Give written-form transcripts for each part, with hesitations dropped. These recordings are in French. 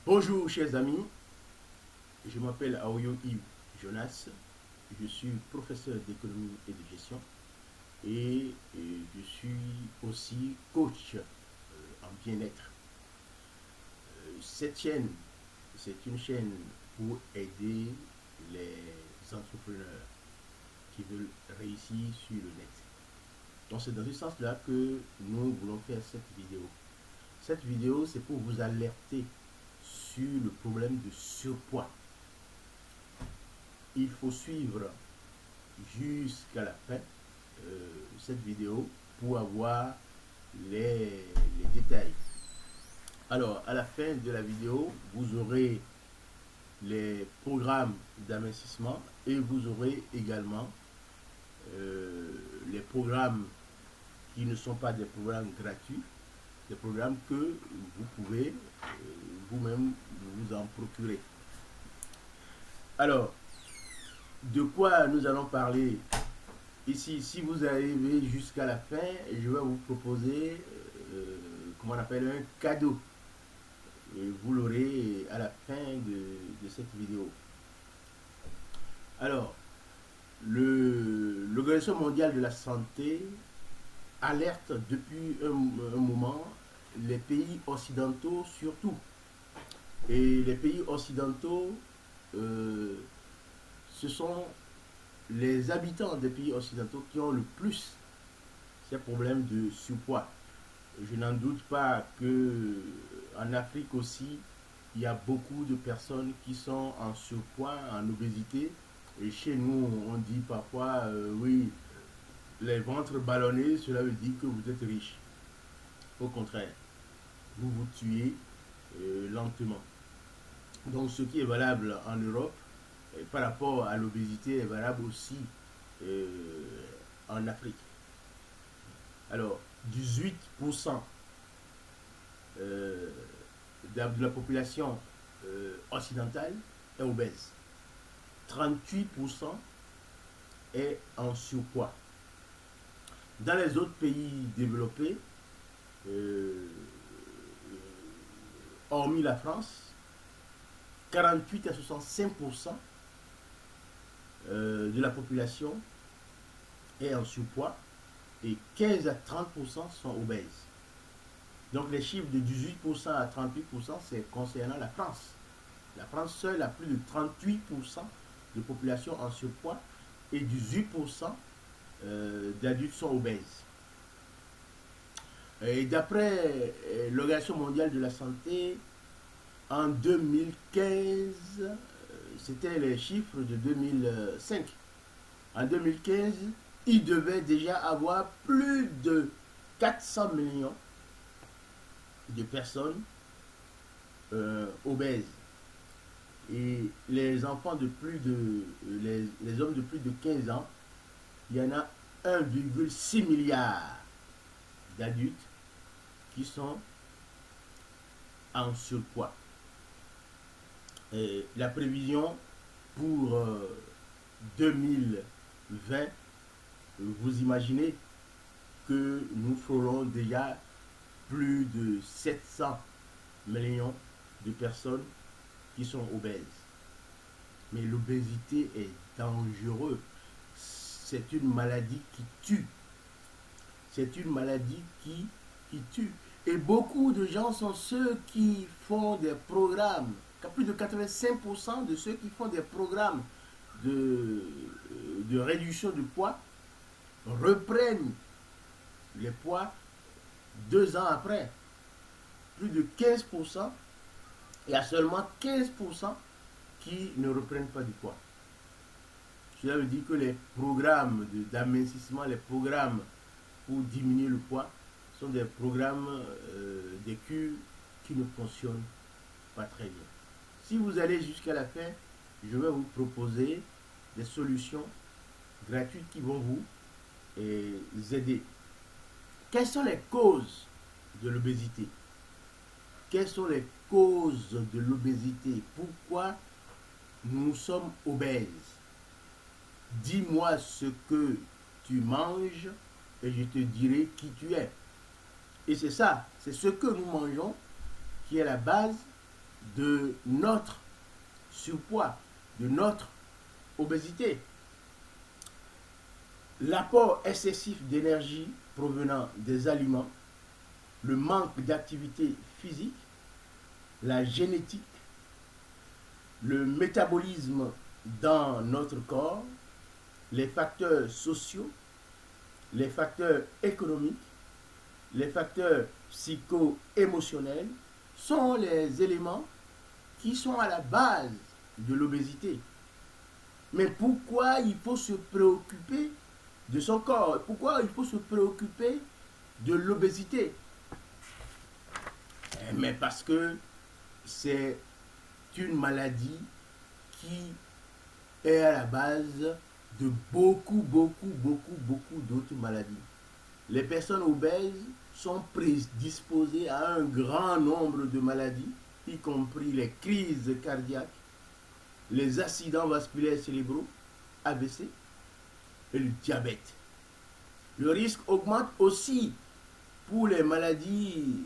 Bonjour chers amis, je m'appelle Aoyo Yves Jonas, je suis professeur d'économie et de gestion et je suis aussi coach en bien-être. Cette chaîne, c'est une chaîne pour aider les entrepreneurs qui veulent réussir sur le net. Donc c'est dans ce sens-là que nous voulons faire cette vidéo. Cette vidéo, c'est pour vous alerter sur le problème de surpoids. Il faut suivre jusqu'à la fin cette vidéo pour avoir les détails. Alors, à la fin de la vidéo, vous aurez les programmes d'investissement et vous aurez également les programmes qui ne sont pas des programmes gratuits, des programmes que vous pouvez vous-même vous en procurer. Alors, de quoi nous allons parler ici? Si vous arrivez jusqu'à la fin, je vais vous proposer, comment on appelle, un cadeau. Et vous l'aurez à la fin de cette vidéo. Alors, l'Organisation mondiale de la santé alerte depuis un moment les pays occidentaux surtout. Et les pays occidentaux, ce sont les habitants des pays occidentaux qui ont le plus ces problèmes de surpoids. Je n'en doute pas que en Afrique aussi, il y a beaucoup de personnes qui sont en surpoids, en obésité. Et chez nous, on dit parfois, oui, les ventres ballonnés, cela veut dire que vous êtes riche. Au contraire, vous vous tuez lentement. Donc ce qui est valable en Europe, par rapport à l'obésité, est valable aussi euh, en Afrique. Alors, 18% de la population occidentale est obèse. 38% est en surpoids. Dans les autres pays développés, hormis la France, 48 à 65% de la population est en surpoids et 15 à 30% sont obèses. Donc les chiffres de 18% à 38%, c'est concernant la France. La France seule a plus de 38% de population en surpoids et 18% d'adultes sont obèses. Et d'après l'Organisation mondiale de la santé, en 2015, c'était les chiffres de 2005. En 2015, il devait déjà avoir plus de 400 millions de personnes obèses. Et les enfants de plus de les hommes de plus de 15 ans, il y en a 1,6 milliard d'adultes qui sont en surpoids. Et la prévision pour 2020, vous imaginez que nous ferons déjà plus de 700 millions de personnes qui sont obèses. Mais l'obésité est dangereuse. C'est une maladie qui tue. C'est une maladie qui tue. Et beaucoup de gens sont ceux qui font des programmes. Plus de 85% de ceux qui font des programmes de réduction du poids reprennent les poids 2 ans après. Plus de 15%, il y a seulement 15% qui ne reprennent pas du poids. Cela veut dire que les programmes d'amincissement, les programmes pour diminuer le poids sont des programmes des cures qui ne fonctionnent pas très bien. Si vous allez jusqu'à la fin, je vais vous proposer des solutions gratuites qui vont vous aider. Quelles sont les causes de l'obésité? Quelles sont les causes de l'obésité? Pourquoi nous sommes obèses? Dis-moi ce que tu manges et je te dirai qui tu es. Et c'est ça, c'est ce que nous mangeons qui est la base de notre surpoids, de notre obésité. L'apport excessif d'énergie provenant des aliments, le manque d'activité physique, la génétique, le métabolisme dans notre corps, les facteurs sociaux, les facteurs économiques, les facteurs psycho-émotionnels sont les éléments qui sont à la base de l'obésité. Mais pourquoi il faut se préoccuper de son corps? Pourquoi il faut se préoccuper de l'obésité? Mais parce que c'est une maladie qui est à la base de beaucoup d'autres maladies. Les personnes obèses sont prédisposées à un grand nombre de maladies, y compris les crises cardiaques, les accidents vasculaires cérébraux, AVC, et le diabète. Le risque augmente aussi pour les maladies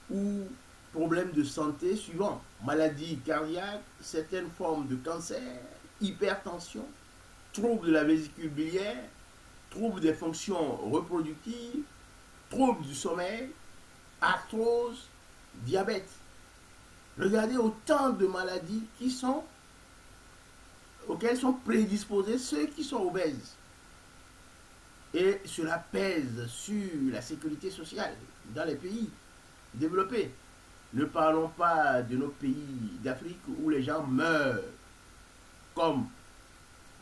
ou problèmes de santé suivants: maladies cardiaques, certaines formes de cancer, hypertension, troubles de la vésicule biliaire, troubles des fonctions reproductives, troubles du sommeil, arthrose, diabète. Regardez autant de maladies auxquelles sont prédisposés ceux qui sont obèses. Et cela pèse sur la sécurité sociale dans les pays développés. Ne parlons pas de nos pays d'Afrique où les gens meurent comme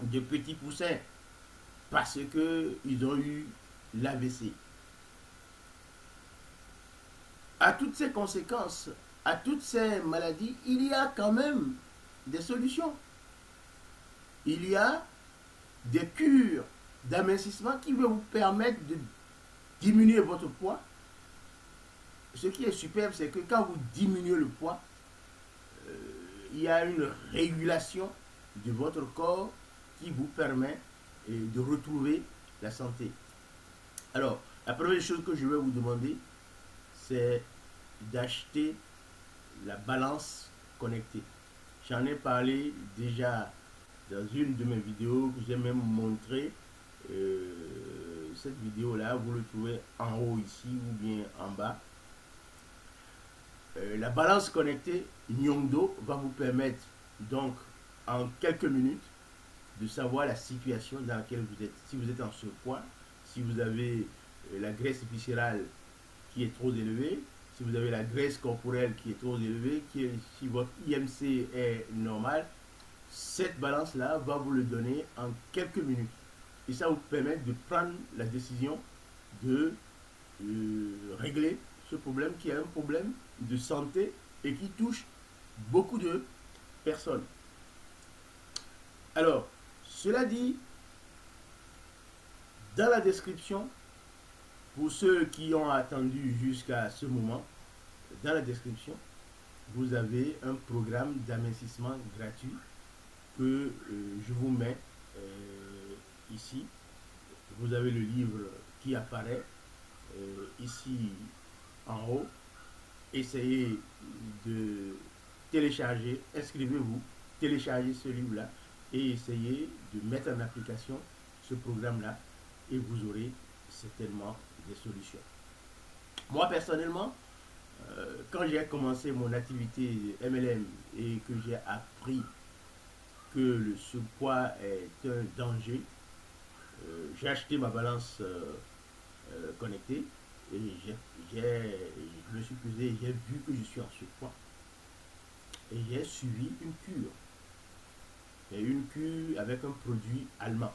de petits poussins parce qu'ils ont eu l'AVC. À toutes ces conséquences, à toutes ces maladies, il y a quand même des solutions. Il y a des cures d'amincissement qui vont vous permettre de diminuer votre poids. Ce qui est superbe, c'est que quand vous diminuez le poids, il y a une régulation de votre corps qui vous permet de retrouver la santé. Alors, la première chose que je vais vous demander, c'est d'acheter la balance connectée. J'en ai parlé déjà dans une de mes vidéos que j'ai même montré. Cette vidéo là, vous le trouvez en haut ici ou bien en bas. La balance connectée Nyongdo va vous permettre donc en quelques minutes de savoir la situation dans laquelle vous êtes. Si vous êtes en surpoids, si vous avez la graisse viscérale qui est trop élevée, si vous avez la graisse corporelle qui est trop élevée, si votre IMC est normal, cette balance-là va vous le donner en quelques minutes. Et ça vous permet de prendre la décision de régler ce problème qui est un problème de santé et qui touche beaucoup de personnes. Alors, cela dit, dans la description, pour ceux qui ont attendu jusqu'à ce moment, dans la description, vous avez un programme d'amincissement gratuit que je vous mets ici. Vous avez le livre qui apparaît ici en haut. Essayez de télécharger, inscrivez-vous, téléchargez ce livre-là et essayez de mettre en application ce programme-là et vous aurez certainement des solutions. Moi personnellement, quand j'ai commencé mon activité MLM et que j'ai appris que le surpoids est un danger, j'ai acheté ma balance connectée et je me suis pesé, j'ai vu que je suis en surpoids et j'ai suivi une cure. Et une cure avec un produit allemand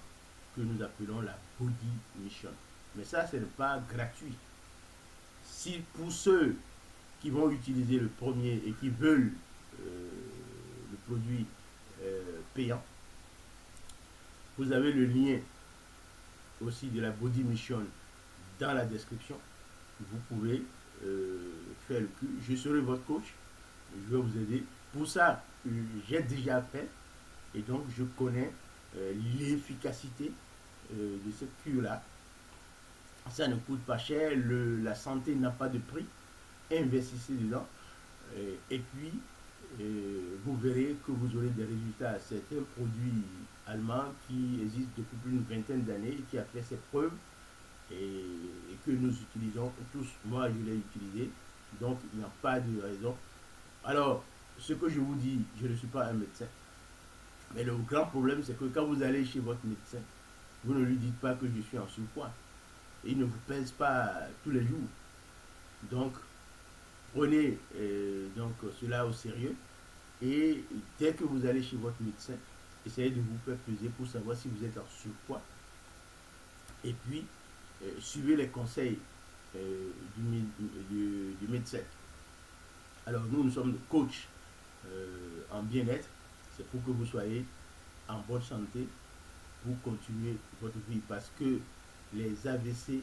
que nous appelons la Body Mission. Mais ça, ce n'est pas gratuit. Si pour ceux qui vont utiliser le premier et qui veulent le produit payant, vous avez le lien aussi de la Body Mission dans la description. Vous pouvez faire le cure. Je serai votre coach. Je vais vous aider. Pour ça, j'ai déjà fait et donc je connais l'efficacité de cette cure-là. Ça ne coûte pas cher, la santé n'a pas de prix. Investissez dedans. Et puis, vous verrez que vous aurez des résultats. C'est un produit allemand qui existe depuis plus d'une vingtaine d'années, qui a fait ses preuves et que nous utilisons tous. Moi, je l'ai utilisé, donc il n'y a pas de raison. Alors, ce que je vous dis, je ne suis pas un médecin, mais le grand problème, c'est que quand vous allez chez votre médecin, vous ne lui dites pas que je suis en surpoids. Et il ne vous pèse pas tous les jours. Donc, prenez donc cela au sérieux. Et dès que vous allez chez votre médecin, essayez de vous faire peser pour savoir si vous êtes en surpoids. Et puis, suivez les conseils du médecin. Alors, nous sommes coachs en bien-être. C'est pour que vous soyez en bonne santé pour continuer votre vie. Parce que les AVC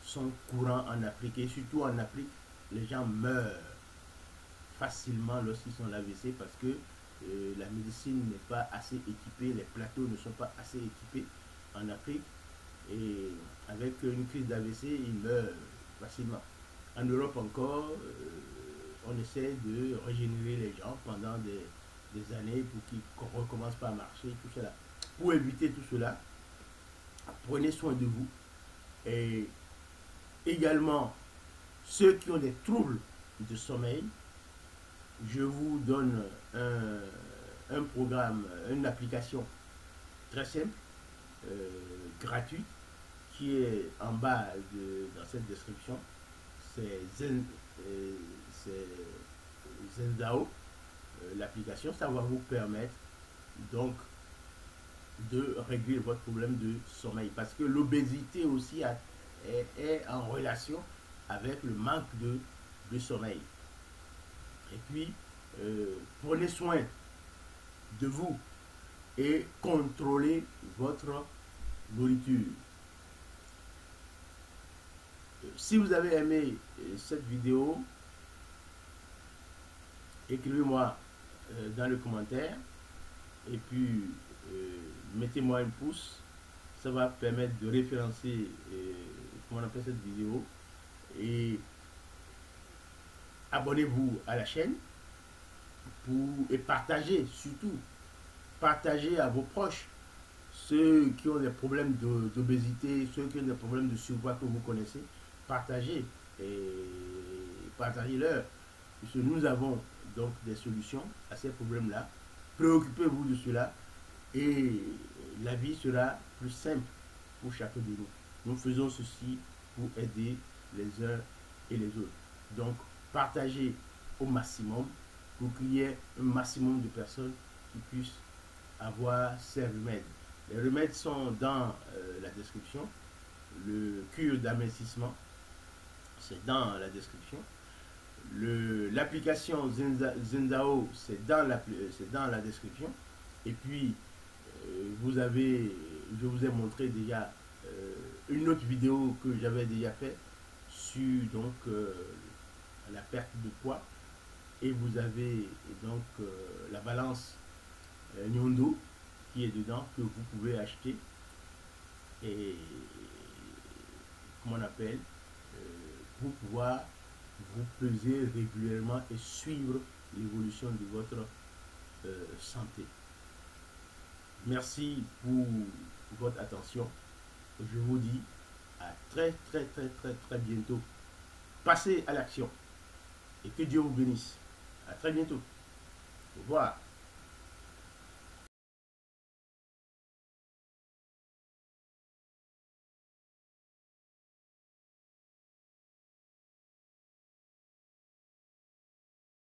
sont courants en Afrique. Et surtout en Afrique, les gens meurent facilement lorsqu'ils sont l'AVC parce que la médecine n'est pas assez équipée, les plateaux ne sont pas assez équipés en Afrique et avec une crise d'AVC, ils meurent facilement. En Europe encore, on essaie de régénérer les gens pendant des années pour qu'ils ne recommencent pas à marcher, tout cela. Pour éviter tout cela, prenez soin de vous et également ceux qui ont des troubles de sommeil, je vous donne un programme, une application très simple, gratuite, qui est en bas dans cette description. C'est Zendao, l'application. Ça va vous permettre donc de régler votre problème de sommeil. Parce que l'obésité aussi est en relation avec le manque de sommeil. Et puis, prenez soin de vous et contrôlez votre nourriture. Si vous avez aimé cette vidéo, écrivez-moi dans le commentaire et puis mettez-moi un pouce. Ça va permettre de référencer comment on appelle cette vidéo et abonnez-vous à la chaîne et partagez, surtout partagez à vos proches, ceux qui ont des problèmes d'obésité, ceux qui ont des problèmes de surpoids que vous connaissez, partagez et partagez-leur, puisque nous avons donc des solutions à ces problèmes-là. Préoccupez-vous de cela et la vie sera plus simple pour chacun de nous. Nous faisons ceci pour aider les uns et les autres. Donc, partagez au maximum pour qu'il y ait un maximum de personnes qui puissent avoir ces remèdes. Les remèdes sont dans la description. Le cure d'amincissement, c'est dans la description. L'application Zendao, c'est dans la description. Et puis, je vous ai montré déjà une autre vidéo que j'avais déjà fait sur donc la perte de poids. Et vous avez donc la balance Nyondo qui est dedans, que vous pouvez acheter et comment on appelle pour pouvoir vous peser régulièrement et suivre l'évolution de votre santé. Merci pour votre attention. Je vous dis à très bientôt. Passez à l'action et que Dieu vous bénisse. À très bientôt. Au revoir.